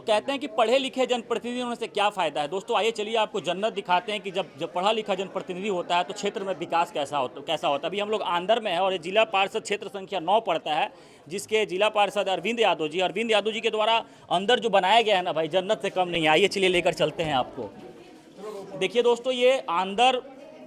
कहते हैं कि पढ़े लिखे जनप्रतिनिधि होने से क्या फ़ायदा है। दोस्तों आइए चलिए आपको जन्नत दिखाते हैं कि जब जब पढ़ा लिखा जनप्रतिनिधि होता है तो क्षेत्र में विकास कैसा होता है। अभी हम लोग आंदर में है और ये जिला पार्षद क्षेत्र संख्या 9 पड़ता है, जिसके जिला पार्षद अरविंद यादव जी के द्वारा अंदर जो बनाया गया है ना भाई, जन्नत से कम नहीं है। आइए चलिए लेकर चलते हैं आपको। देखिए दोस्तों, ये आंदर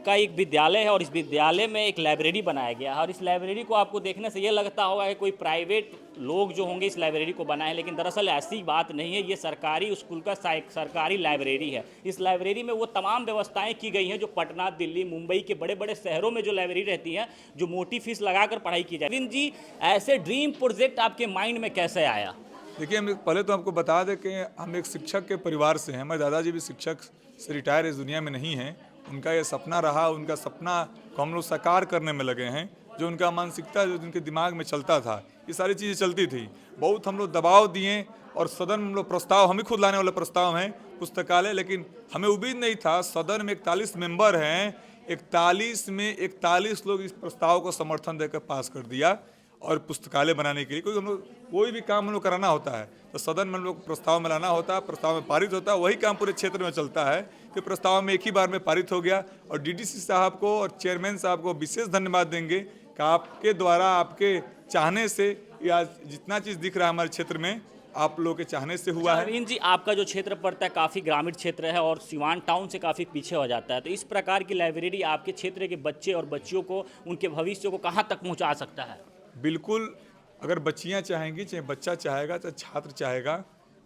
का एक विद्यालय है और इस विद्यालय में एक लाइब्रेरी बनाया गया है और इस लाइब्रेरी को आपको देखने से ये लगता होगा कि कोई प्राइवेट लोग जो होंगे इस लाइब्रेरी को बनाए, लेकिन दरअसल ऐसी बात नहीं है। ये सरकारी स्कूल का सरकारी लाइब्रेरी है। इस लाइब्रेरी में वो तमाम व्यवस्थाएं की गई हैं जो पटना, दिल्ली, मुंबई के बड़े बड़े शहरों में जो लाइब्रेरी रहती हैं, जो मोटी फीस लगाकर पढ़ाई की जाए। अरविंद जी, ऐसे ड्रीम प्रोजेक्ट आपके माइंड में कैसे आया? देखिए, हम पहले तो आपको बता दें कि हम एक शिक्षक के परिवार से हैं। हमारे दादाजी भी शिक्षक से रिटायर इस दुनिया में नहीं हैं। उनका ये सपना रहा, उनका सपना को हम लोग साकार करने में लगे हैं। जो उनका मानसिकता, जो उनके दिमाग में चलता था, ये सारी चीज़ें चलती थी। बहुत हम लोग दबाव दिए और सदन में हम लोग प्रस्ताव, हम ही खुद लाने वाले प्रस्ताव हैं पुस्तकालय, लेकिन हमें उम्मीद नहीं था। सदन में 41 मेंबर हैं, 41 में 41 लोग इस प्रस्ताव को समर्थन देकर पास कर दिया। और पुस्तकालय बनाने के लिए क्योंकि हम लोग कोई भी काम हम लोग कराना होता है तो सदन में हम लोग प्रस्ताव में लाना होता है, प्रस्ताव में पारित होता है, वही काम पूरे क्षेत्र में चलता है। तो प्रस्ताव में एक ही बार में पारित हो गया और डीडीसी साहब को और चेयरमैन साहब को विशेष धन्यवाद देंगे कि आपके द्वारा, आपके चाहने से ये आज जितना चीज़ दिख रहा है हमारे क्षेत्र में, आप लोगों के चाहने से हुआ है। अरविंद जी, आपका जो क्षेत्र पड़ता है काफ़ी ग्रामीण क्षेत्र है और सिवान टाउन से काफ़ी पीछे हो जाता है, तो इस प्रकार की लाइब्रेरी आपके क्षेत्र के बच्चे और बच्चियों को, उनके भविष्य को कहाँ तक पहुँचा सकता है? बिल्कुल, अगर बच्चियां चाहेंगी, चाहे बच्चा चाहेगा, चाहे छात्र चाहेगा,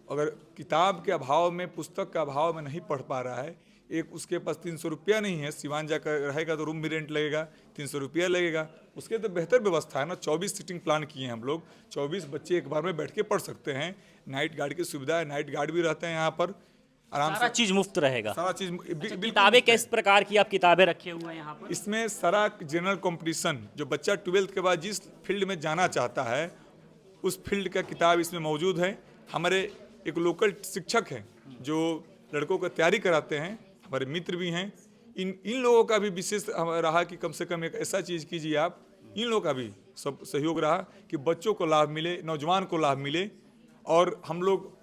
अगर किताब के अभाव में, पुस्तक के अभाव में नहीं पढ़ पा रहा है, एक उसके पास 300 रुपया नहीं है, सिवान जाकर रहेगा तो रूम भी रेंट लगेगा, 300 रुपया लगेगा, उसके तो बेहतर व्यवस्था है ना। 24 सीटिंग प्लान किए हैं हम लोग, 24 बच्चे एक बार में बैठ के पढ़ सकते हैं। नाइट गार्ड की सुविधा है, नाइट गार्ड भी रहते हैं यहाँ पर, आराम सारा से चीज़ मुफ्त रहेगा। सारा चीज़। किताबें किस प्रकार की आप किताबें रखे हुए हैं यहाँ पर? इसमें सारा जनरल कंपटीशन, जो बच्चा 12th के बाद जिस फील्ड में जाना चाहता है उस फील्ड का किताब इसमें मौजूद है। हमारे एक लोकल शिक्षक हैं जो लड़कों को तैयारी कराते हैं, हमारे मित्र भी हैं। इन लोगों का भी विशेष रहा कि कम से कम एक ऐसा चीज़ कीजिए आप, इन लोगों का भी सब सहयोग रहा कि बच्चों को लाभ मिले, नौजवान को लाभ मिले। और हम लोग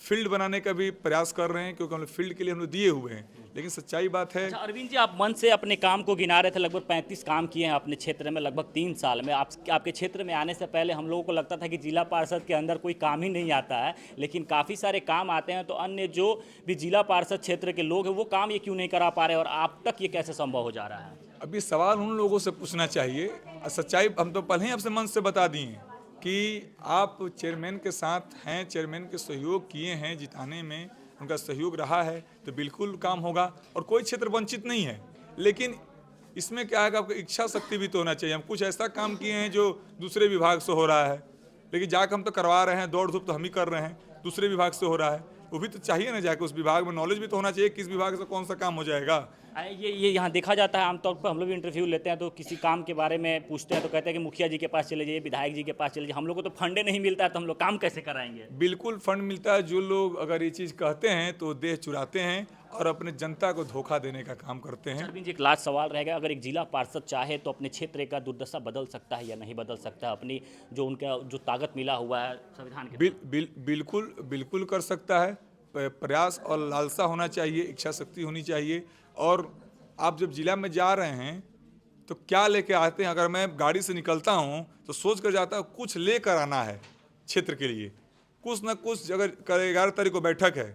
फील्ड बनाने का भी प्रयास कर रहे हैं क्योंकि हम लोग फील्ड के लिए हम लोग दिए हुए हैं, लेकिन सच्चाई बात है। अच्छा अरविंद जी, आप मन से अपने काम को गिना रहे थे। लगभग 35 काम किए हैं अपने क्षेत्र में लगभग 3 साल में। आपके क्षेत्र में आने से पहले हम लोगों को लगता था कि जिला पार्षद के अंदर कोई काम ही नहीं आता है, लेकिन काफ़ी सारे काम आते हैं। तो अन्य जो भी जिला पार्षद क्षेत्र के लोग हैं वो काम ये क्यों नहीं करा पा रहे और आप तक ये कैसे संभव हो जा रहा है? अभी सवाल उन लोगों से पूछना चाहिए। सच्चाई हम तो पहले ही आपसे मन से बता दिए कि आप चेयरमैन के साथ हैं, चेयरमैन के सहयोग किए हैं, जिताने में उनका सहयोग रहा है तो बिल्कुल काम होगा और कोई क्षेत्र वंचित नहीं है। लेकिन इसमें क्या है कि आपको इच्छा शक्ति भी तो होना चाहिए। हम कुछ ऐसा काम किए हैं जो दूसरे विभाग से हो रहा है, लेकिन जाकर हम तो करवा रहे हैं, दौड़ धूप तो हम ही कर रहे हैं, दूसरे विभाग से हो रहा है। वो भी तो चाहिए ना, जाकर उस विभाग में नॉलेज भी तो होना चाहिए किस विभाग से कौन सा काम हो जाएगा। ये यहाँ देखा जाता है आमतौर पर, हम लोग भी इंटरव्यू लेते हैं तो किसी काम के बारे में पूछते हैं तो कहते हैं कि मुखिया जी के पास चले जाइए, विधायक जी के पास चले जाइए। हम लोग को तो फंडे नहीं मिलता है तो हम लोग काम कैसे कराएंगे? बिल्कुल फंड मिलता है। जो लोग अगर ये चीज़ कहते हैं तो देह चुराते हैं और अपने जनता को धोखा देने का काम करते हैं। अरविंद जी, एक लास्ट सवाल रहेगा, अगर एक जिला पार्षद चाहे तो अपने क्षेत्र का दुर्दशा बदल सकता है या नहीं बदल सकता है? अपनी जो उनका जो ताकत मिला हुआ है संविधान के बिल्कुल कर सकता है। प्रयास और लालसा होना चाहिए, इच्छा शक्ति होनी चाहिए। और आप जब जिला में जा रहे हैं तो क्या लेके आते हैं? अगर मैं गाड़ी से निकलता हूं तो सोच कर जाता हूं कुछ लेकर आना है क्षेत्र के लिए, कुछ ना कुछ। अगर 11 तारीख को बैठक है,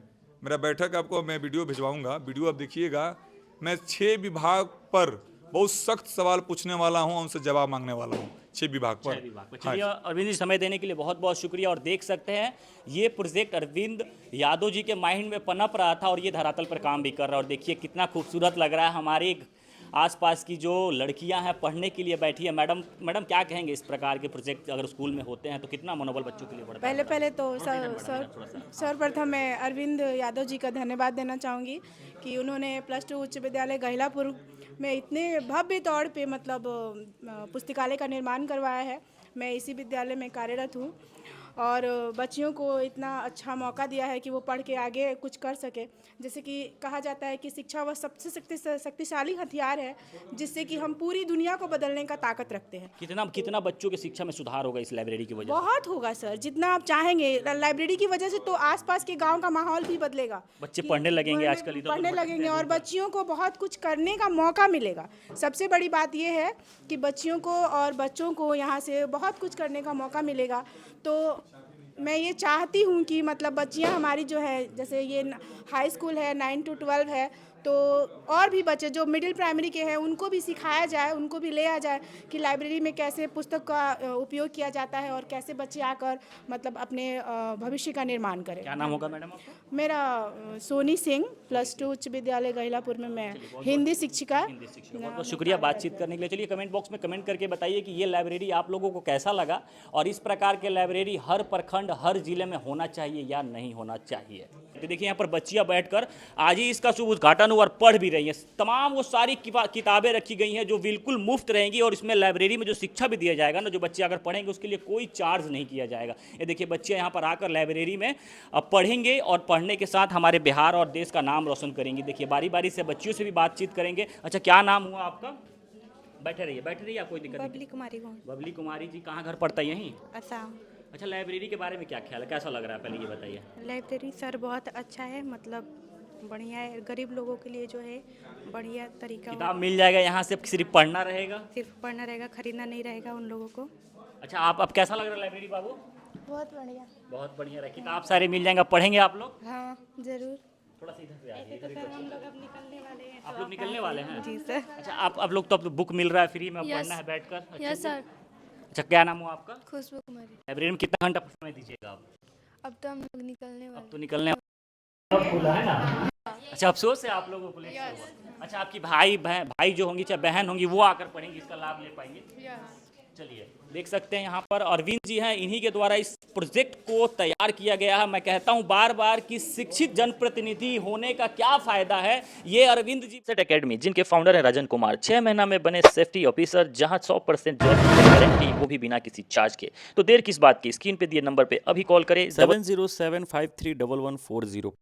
मेरा बैठक आपको मैं वीडियो भिजवाऊंगा, वीडियो आप देखिएगा। मैं 6 विभाग पर बहुत सख्त सवाल पूछने वाला हूं, उनसे जवाब मांगने वाला हूं 6 विभाग पर। चलिए अरविंद जी, समय देने के लिए बहुत बहुत शुक्रिया। और देख सकते हैं ये प्रोजेक्ट अरविंद यादव जी के माइंड में पनप रहा था और ये धरातल पर काम भी कर रहा है। और देखिए कितना खूबसूरत लग रहा है। हमारी आसपास की जो लड़कियां हैं पढ़ने के लिए बैठी है। मैडम क्या कहेंगे, इस प्रकार के प्रोजेक्ट अगर स्कूल में होते हैं तो कितना मनोबल बच्चों के लिए बढ़ता है? पहले तो सर्वप्रथम मैं अरविंद यादव जी का धन्यवाद देना चाहूँगी कि उन्होंने +2 उच्च विद्यालय गहिलापुर में इतने भव्य तौर पे मतलब पुस्तकालय का निर्माण करवाया है। मैं इसी विद्यालय में कार्यरत हूँ और बच्चियों को इतना अच्छा मौका दिया है कि वो पढ़ के आगे कुछ कर सके। जैसे कि कहा जाता है कि शिक्षा वह सबसे शक्तिशाली हथियार है जिससे कि हम पूरी दुनिया को बदलने का ताकत रखते हैं। कितना कितना बच्चों की शिक्षा में सुधार होगा इस लाइब्रेरी की वजह से? बहुत होगा सर, जितना आप चाहेंगे। लाइब्रेरी की वजह से तो आसपास के गांव का माहौल भी बदलेगा। बच्चे पढ़ने लगेंगे आजकल, इधर पढ़ने लगेंगे और बच्चियों को बहुत कुछ करने का मौका मिलेगा। सबसे बड़ी बात यह है कि बच्चियों को और बच्चों को यहाँ से बहुत कुछ करने का मौका मिलेगा। तो मैं ये चाहती हूँ कि मतलब बच्चियाँ हमारी जो है, जैसे ये हाई स्कूल है 9 to 12 है, तो और भी बच्चे जो मिडिल प्राइमरी के हैं उनको भी सिखाया जाए, उनको भी ले आ जाए कि लाइब्रेरी में कैसे पुस्तक का उपयोग किया जाता है और कैसे बच्चे आकर मतलब अपने भविष्य का निर्माण करें। क्या नाम होगा मैडम आपका? मेरा सोनी सिंह, +2 उच्च विद्यालय गहिलापुर में मैं हिंदी शिक्षिका। बहुत बहुत शुक्रिया बातचीत करने के लिए। चलिए कमेंट बॉक्स में कमेंट करके बताइए कि ये लाइब्रेरी आप लोगों को कैसा लगा और इस प्रकार के लाइब्रेरी हर प्रखंड हर जिले में होना चाहिए या नहीं होना चाहिए। तो देखिए यहाँ पर बच्चियाँ बैठकर आज ही इसका शुभ उद्घाटन हुआ और पढ़ भी रही हैं। तमाम वो सारी किताबें रखी गई हैं जो बिल्कुल मुफ्त रहेंगी और इसमें लाइब्रेरी में जो शिक्षा भी दिया जाएगा ना, जो बच्चे अगर पढ़ेंगे उसके लिए कोई चार्ज नहीं किया जाएगा। ये देखिए बच्चे यहाँ पर आकर लाइब्रेरी में पढ़ेंगे और पढ़ने के साथ हमारे बिहार और देश का नाम रोशन करेंगे। देखिए बारी बारी से बच्चियों से भी बातचीत करेंगे। अच्छा क्या नाम हुआ आपका? बैठे रहिए, आप कोई दिक्कत नहीं। बबली कुमारी कौन? बबली कुमारी जी, कहाँ घर पड़ता है? यहीं। असम। अच्छा लाइब्रेरी के बारे में क्या ख्याल है, कैसा लग रहा है, पहले ये बताइए। लाइब्रेरी सर बहुत अच्छा है, मतलब बढ़िया है। गरीब लोगों के लिए जो है बढ़िया तरीका किताब मिल जाएगा यहाँ से, सिर्फ पढ़ना रहेगा? सिर्फ पढ़ना रहेगा, खरीदना नहीं रहेगा उन लोगों को। अच्छा आप अब कैसा लग रहा है लाइब्रेरी बाबू? बहुत बढ़िया। बहुत बढ़िया रहे, किताब सारे मिल जाएंगे। पढ़ेंगे आप लोग? हाँ जरूर। थोड़ा सा इधर से आइए। तो सर हम लोग अब निकलने वाले हैं। आप लोग निकलने वाले हैं? जी सर। अच्छा आप लोग तो अब बुक मिल रहा है फ्री में, अब पढ़ना है बैठकर? Yes sir. अच्छा क्या नाम हुआ आपका? खुशबू कुमारी। लाइब्रेरी में कितना घंटा समय दीजिएगा आप? अब तो हम लोग निकलने वाले। अब तो निकलने खुला है ना। अच्छा अफसोस है आप लोगों को लेकर हुआ। अच्छा आपकी भाई जो होंगी चाहे बहन होंगी वो आकर पढ़ेंगी, इसका लाभ ले पाएंगे। चलिए देख सकते हैं यहाँ पर अरविंद जी हैं, इन्हीं के द्वारा इस प्रोजेक्ट को तैयार किया गया है। मैं कहता हूँ बार बार कि शिक्षित जनप्रतिनिधि होने का क्या फायदा है। ये अरविंद जी सेट एकेडमी जिनके फाउंडर हैं राजन कुमार, 6 महीना में बने सेफ्टी ऑफिसर, जहां 100% जॉब गारंटी, वो भी बिना किसी चार्ज के। तो देर किस बात की, स्क्रीन पे दिए नंबर पे अभी कॉल करें 7075311140।